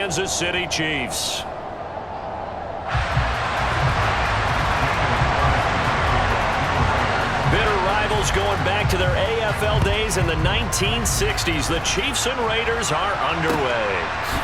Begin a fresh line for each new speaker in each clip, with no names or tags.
Kansas City Chiefs. Bitter rivals going back to their AFL days in the 1960s. The Chiefs and Raiders are underway.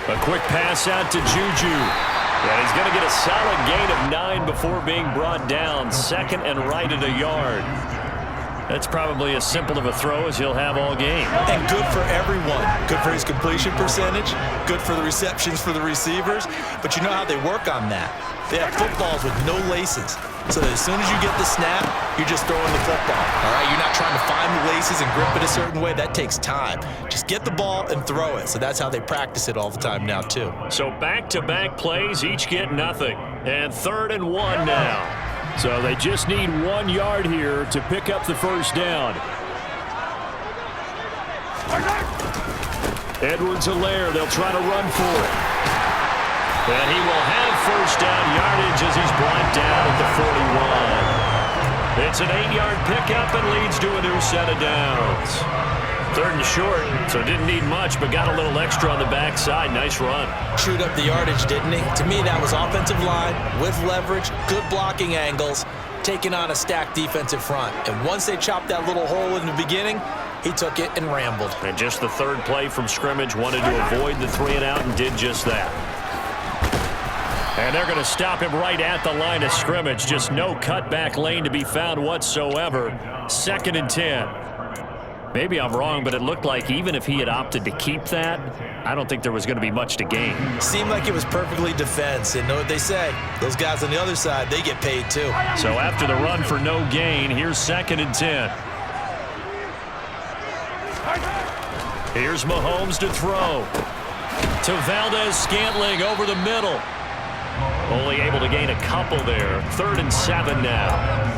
A quick pass out to Juju. And he's going to get a solid gain of 9 before being brought down. Second and right at a yard. That's probably as simple of a throw as he'll have all game.
And good for everyone. Good for his completion percentage. Good for the receptions for the receivers. But you know how they work on that. They have footballs with no laces. So that as soon as you get the snap, you're just throwing the football. All right, you're not trying to find the laces and grip it a certain way. That takes time. Just get the ball and throw it. So that's how they practice it all the time now, too.
So back-to-back plays, each get nothing. And 3rd and 1 now. So they just need 1 yard here to pick up the first down. Edwards-Helaire, they'll try to run for it. And he will have first down yardage as he's brought down at the 41. It's an 8-yard pickup and leads to a new set of downs. 3rd and short, so didn't need much, but got a little extra on the backside. Nice run.
Chewed up the yardage, didn't he? To me, that was offensive line with leverage, good blocking angles, taking on a stacked defensive front. And once they chopped that little hole in the beginning, he took it and rambled.
And just the 3rd play from scrimmage, wanted to avoid the 3 and out and did just that. And they're going to stop him right at the line of scrimmage. Just no cutback lane to be found whatsoever. 2nd and 10. Maybe I'm wrong, but it looked like even if he had opted to keep that, I don't think there was going to be much to gain.
Seemed like it was perfectly defense. And know what they say? Those guys on the other side, they get paid too.
So after the run for no gain, here's 2nd and 10. Here's Mahomes to throw. To Valdez-Scantling over the middle. Only able to gain a couple there. 3rd and 7 now.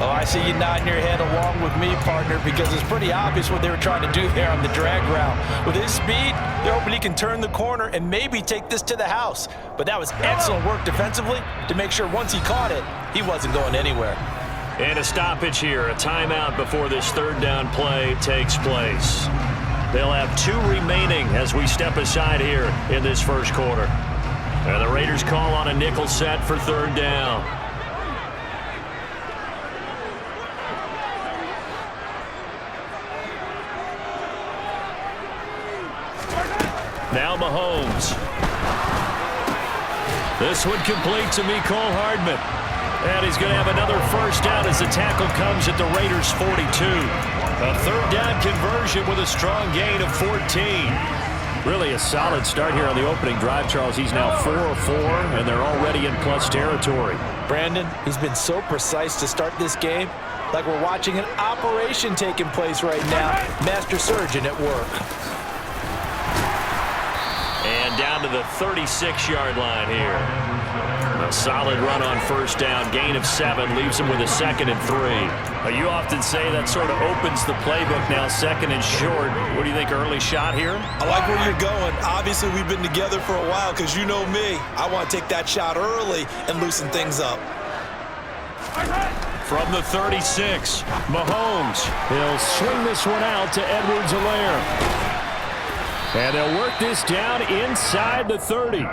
Oh, I see you nodding your head along with me, partner, because it's pretty obvious what they were trying to do there on the drag route. With his speed, they're hoping he can turn the corner and maybe take this to the house. But that was excellent work defensively to make sure once he caught it, he wasn't going anywhere.
And a stoppage here, a timeout before this 3rd down play takes place. They'll have 2 remaining as we step aside here in this first quarter. And the Raiders call on a nickel set for 3rd down. Now Mahomes. This one complete to Mecole Hardman. And he's going to have another first down as the tackle comes at the Raiders' 42. A 3rd down conversion with a strong gain of 14. Really a solid start here on the opening drive, Charles. He's now 4 of 4, and they're already in plus territory.
Brandon, he's been so precise to start this game, like we're watching an operation taking place right now. Master surgeon at work.
And down to the 36-yard line here. A solid run on first down. Gain of 7 leaves him with a 2nd and 3. You often say that sort of opens the playbook now, 2nd and short. What do you think, early shot here?
I like where you're going. Obviously, we've been together for a while because you know me. I want to take that shot early and loosen things up.
From the 36, Mahomes. He'll swing this one out to Edwards-Helaire. And they'll work this down inside the 30.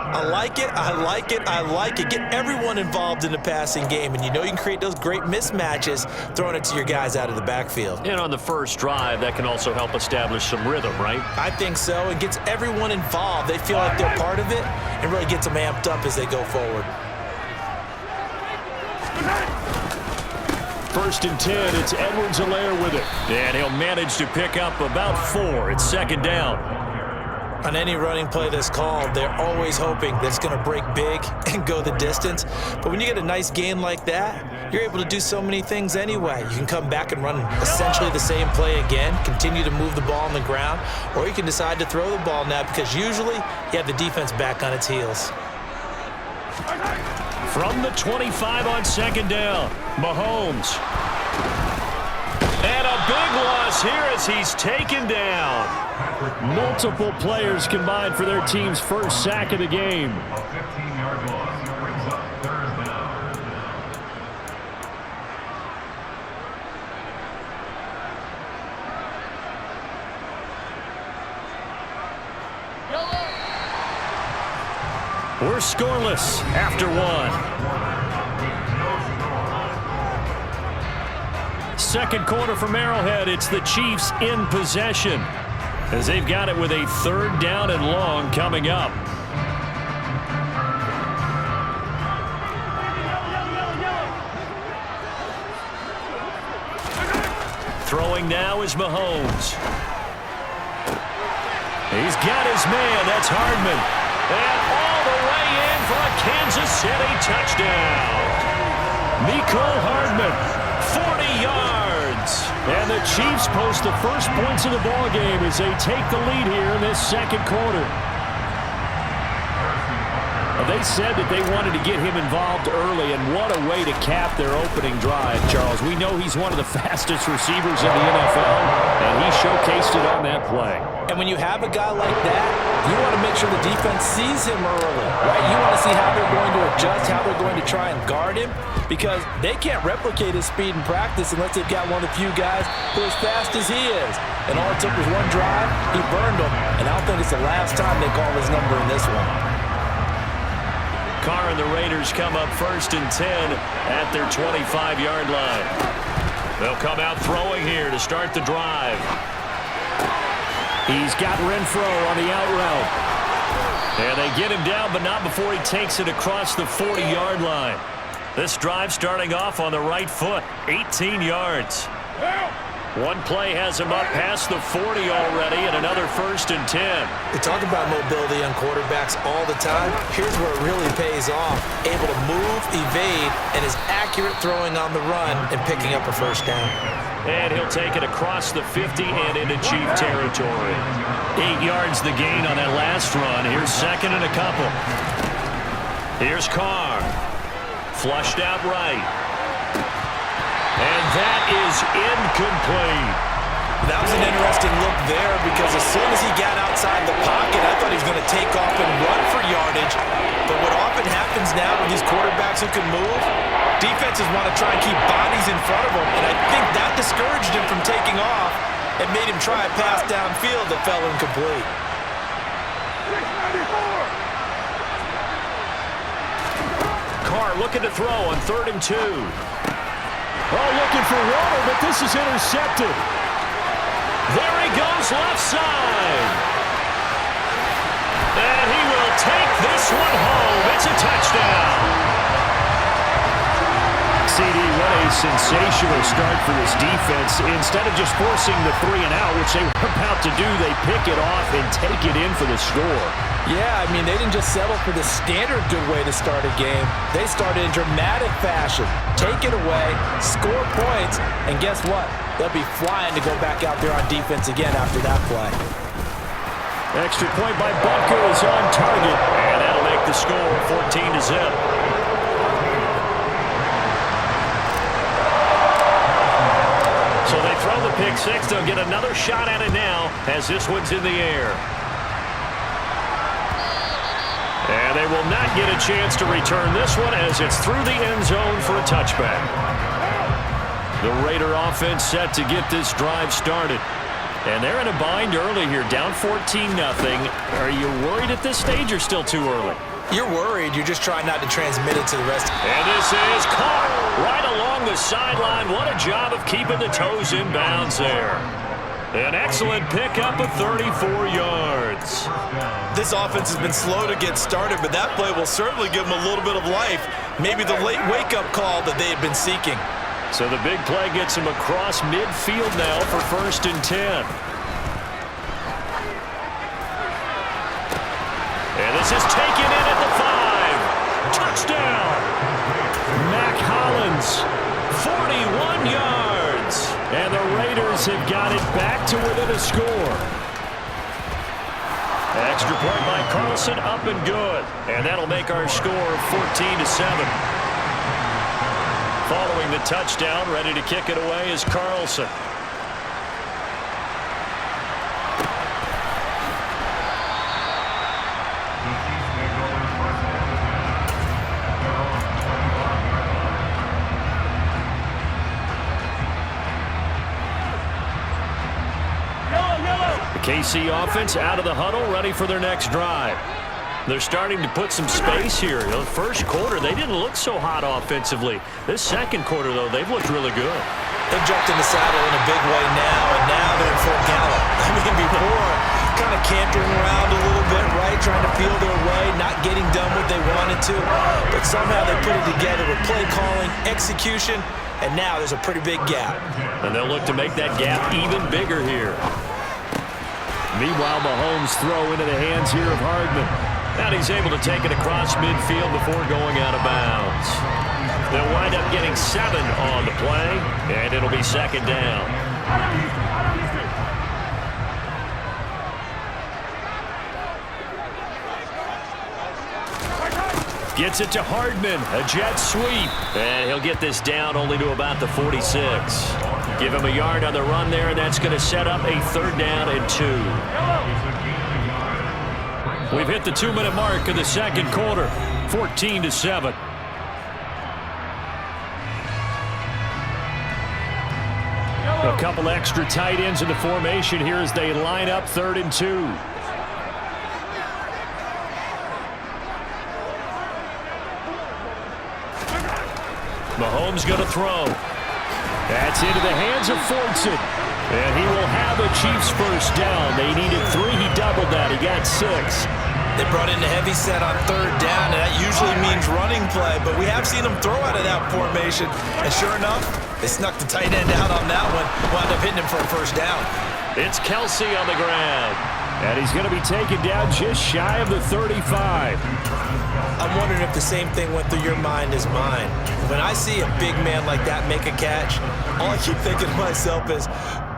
I like it, I like it, I like it. Get everyone involved in the passing game, and you know you can create those great mismatches throwing it to your guys out of the backfield.
And on the first drive, that can also help establish some rhythm, right?
I think so. It gets everyone involved. They feel like they're part of it, and really gets them amped up as they go forward.
1st and 10, it's Edwards-Helaire with it. And he'll manage to pick up about 4. It's 2nd down.
On any running play that's called, they're always hoping that it's going to break big and go the distance. But when you get a nice gain like that, you're able to do so many things anyway. You can come back and run essentially the same play again, continue to move the ball on the ground, or you can decide to throw the ball now because usually you have the defense back on its heels.
From the 25 on 2nd down, Mahomes. And a big loss here as he's taken down.
Multiple players combined for their team's first sack of the game.
We're scoreless after one. Second quarter from Arrowhead. It's the Chiefs in possession as they've got it with a 3rd down and long coming up. Throwing now is Mahomes. He's got his man. That's Hardman. And all the way in for a Kansas City touchdown. Mecole Hardman, 40 yards. And the Chiefs post the first points of the ballgame as they take the lead here in this second quarter. They said that they wanted to get him involved early, and what a way to cap their opening drive, Charles. We know he's one of the fastest receivers in the NFL, and he showcased it on that play.
And when you have a guy like that, you want to make sure the defense sees him early, right? You want to see how they're going to adjust, how they're going to try and guard him, because they can't replicate his speed in practice unless they've got one of the few guys who are as fast as he is. And all it took was one drive, he burned them, and I don't think it's the last time they call his number in this one.
Carr and the Raiders come up 1st and 10 at their 25-yard line. They'll come out throwing here to start the drive.
He's got Renfro on the out route.
And they get him down, but not before he takes it across the 40-yard line. This drive starting off on the right foot, 18 yards. One play has him up past the 40 already, and another 1st and 10.
We talk about mobility on quarterbacks all the time. Here's where it really pays off. Able to move, evade, and is accurate throwing on the run and picking up a 1st down.
And he'll take it across the 50 and into Chief territory. 8 yards the gain on that last run. Here's 2nd and a couple. Here's Carr. Flushed out right. And that is incomplete.
That was an interesting look there because as soon as he got outside the pocket, I thought he was going to take off and run for yardage. But what often happens now with these quarterbacks who can move, defenses want to try and keep bodies in front of them. And I think that discouraged him from taking off and made him try a pass downfield that fell incomplete.
Carr looking to throw on 3rd and 2.
Oh, looking for water, but this is intercepted.
There he goes left side. And he will take this one home. It's a touchdown. CD, what a sensational start for this defense. Instead of just forcing the 3 and out, which they were about to do, they pick it off and take it in for the score.
Yeah, I mean, they didn't just settle for the standard good way to start a game. They started in dramatic fashion. Take it away, score points, and guess what? They'll be flying to go back out there on defense again after that play.
Extra point by Butker is on target, and that'll make the score 14-0. So they throw the pick six. They'll get another shot at it now as this one's in the air. And they will not get a chance to return this one as it's through the end zone for a touchback. The Raider offense set to get this drive started. And they're in a bind early here, down 14-0. Are you worried at this stage or still too early?
You're worried. You're just trying not to transmit it to the rest.
And this is caught right along the sideline. What a job of keeping the toes in bounds there. An excellent pickup of 34 yards.
This offense has been slow to get started, but that play will certainly give them a little bit of life. Maybe the late wake-up call that they had been seeking.
So the big play gets him across midfield now for 1st and 10. And this is taken in at the 5. Touchdown. Mac Hollins, 41 yards. And the Raiders have got it back to within a score. Extra point by Carlson, up and good. And that'll make our score 14-7. Following the touchdown, ready to kick it away is Carlson.
KC offense out of the huddle, ready for their next drive. They're starting to put some space here. The first quarter, they didn't look so hot offensively. This second quarter, though, they've looked really good.
They've jumped in the saddle in a big way now, and now they're in full gallop. I mean, before, kind of cantering around a little bit, right, trying to feel their way, not getting done what they wanted to. But somehow they put it together with play calling, execution, and now there's a pretty big gap.
And they'll look to make that gap even bigger here. Meanwhile, Mahomes throw into the hands here of Hardman. And he's able to take it across midfield before going out of bounds. They'll wind up getting 7 on the play, and it'll be second down. Gets it to Hardman, a jet sweep. And he'll get this down only to about the 46. Give him a yard on the run there, and that's going to set up a 3rd down and 2. We've hit the 2-minute mark of the second quarter, 14-7. A couple extra tight ends in the formation here as they line up 3rd and 2. Mahomes going to throw. That's into the hands of Fortson. And he will have a Chiefs first down. They needed 3. He doubled that. He got 6.
They brought in a heavy set on 3rd down, and that usually means running play. But we have seen them throw out of that formation. And sure enough, they snuck the tight end out on that one. Wound up hitting him for a first down.
It's Kelsey on the ground. And he's going to be taken down just shy of the 35.
I'm wondering if the same thing went through your mind as mine. When I see a big man like that make a catch, all I keep thinking to myself is,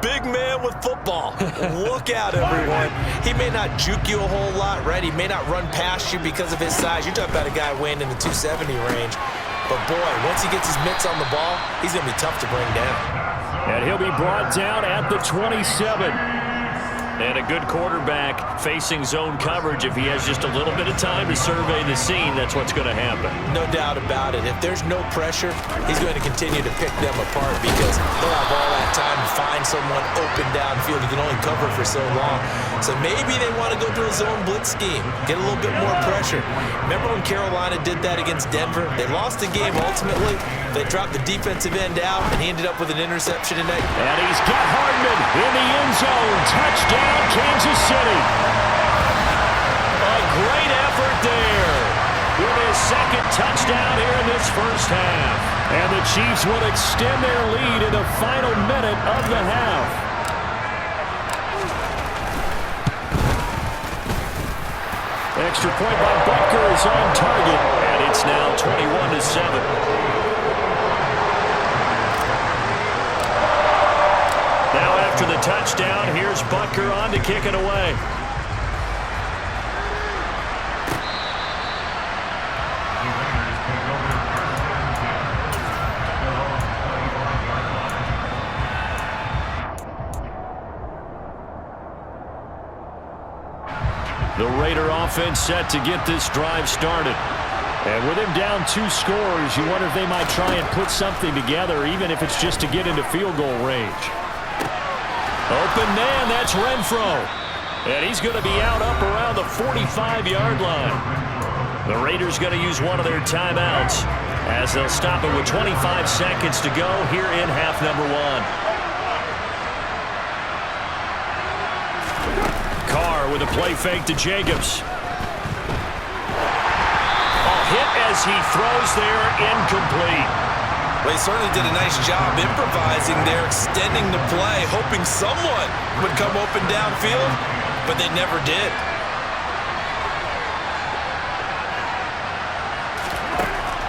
big man with football. Look out, everyone. He may not juke you a whole lot, right? He may not run past you because of his size. You're talking about a guy weighing in the 270 range. But, boy, once he gets his mitts on the ball, he's going to be tough to bring down.
And he'll be brought down at the 27. And a good quarterback facing zone coverage. If he has just a little bit of time to survey the scene, that's what's going to happen.
No doubt about it. If there's no pressure, he's going to continue to pick them apart because he'll have all that time to find someone open downfield. He can only cover for so long. So maybe they want to go to a zone blitz scheme, get a little bit more pressure. Remember when Carolina did that against Denver? They lost the game ultimately. They dropped the defensive end out, and he ended up with an interception tonight.
And he's got Hardman in the end zone. Touchdown, Kansas City. A great effort there with his second touchdown here in this first half. And the Chiefs will extend their lead in the final minute of the half. Extra point by Butker is on target, and it's now 21-7. Now after the touchdown, here's Butker on to kick it away. The Raider offense set to get this drive started. And with him down 2 scores, you wonder if they might try and put something together, even if it's just to get into field goal range. Open man, that's Renfro. And he's going to be out up around the 45-yard line. The Raiders going to use one of their timeouts as they'll stop it with 25 seconds to go here in half number 1. Carr with a play fake to Jacobs. Hit as he throws there, incomplete.
Well, he certainly did a nice job improvising there, extending the play, hoping someone would come open downfield, but they never did.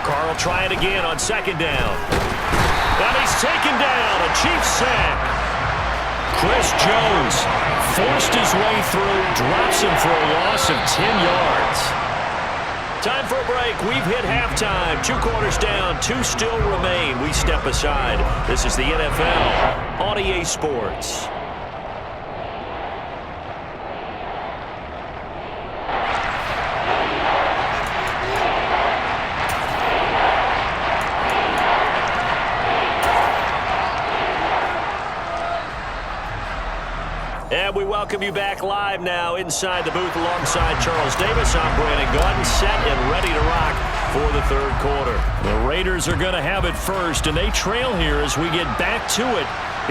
Carr will try it again on second down. And he's taken down, a Chiefs sack. Chris Jones forced his way through, drops him for a loss of 10 yards. Time for a break. We've hit halftime. 2 quarters down, 2 still remain. We step aside. This is the NFL on EA Sports.
And we welcome you back live now inside the booth alongside Charles Davis. I'm Brandon Gauton, set and ready to rock for the third quarter.
The Raiders are going to have it first, and they trail here as we get back to it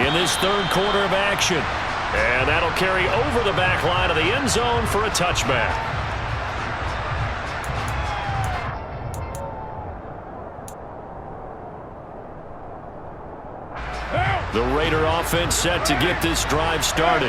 in this third quarter of action.
And that'll carry over the back line of the end zone for a touchback.
The Raider offense set to get this drive started.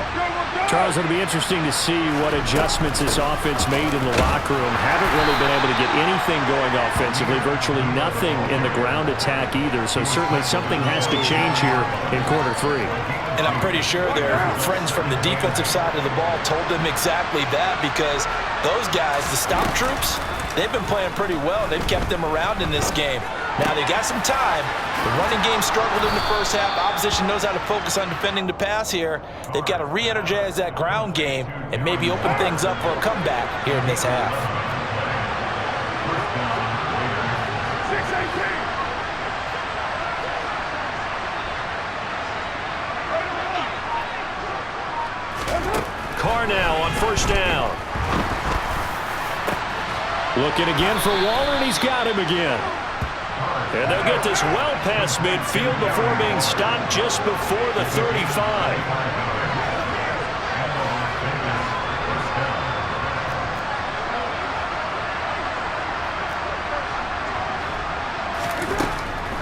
Charles, it'll be interesting to see what adjustments this offense made in the locker room. Haven't really been able to get anything going offensively, virtually nothing in the ground attack either. So certainly something has to change here in quarter three.
And I'm pretty sure their friends from the defensive side of the ball told them exactly that, because those guys, the stop troops, they've been playing pretty well. They've kept them around in this game. Now they got some time. The running game struggled in the first half. Opposition knows how to focus on defending the pass here. They've got to re-energize that ground game and maybe open things up for a comeback here in this half.
Carr now on first down.
Looking again for Waller, and he's got him again.
And they'll get this well past midfield before being stopped just before the 35.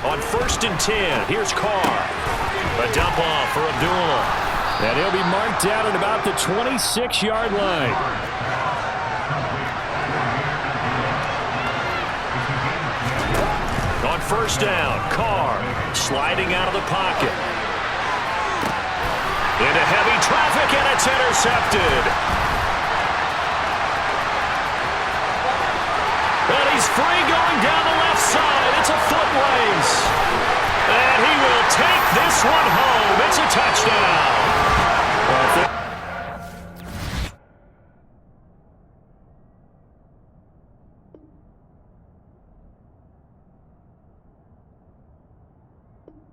On first and 10, here's Carr. A dump off for Abdullah.
And he'll be marked down at about the 26-yard line.
On first down, Carr sliding out of the pocket. Into heavy traffic, and it's intercepted. And he's free going down the left side. It's a foot race. And he will take this one home. It's a touchdown.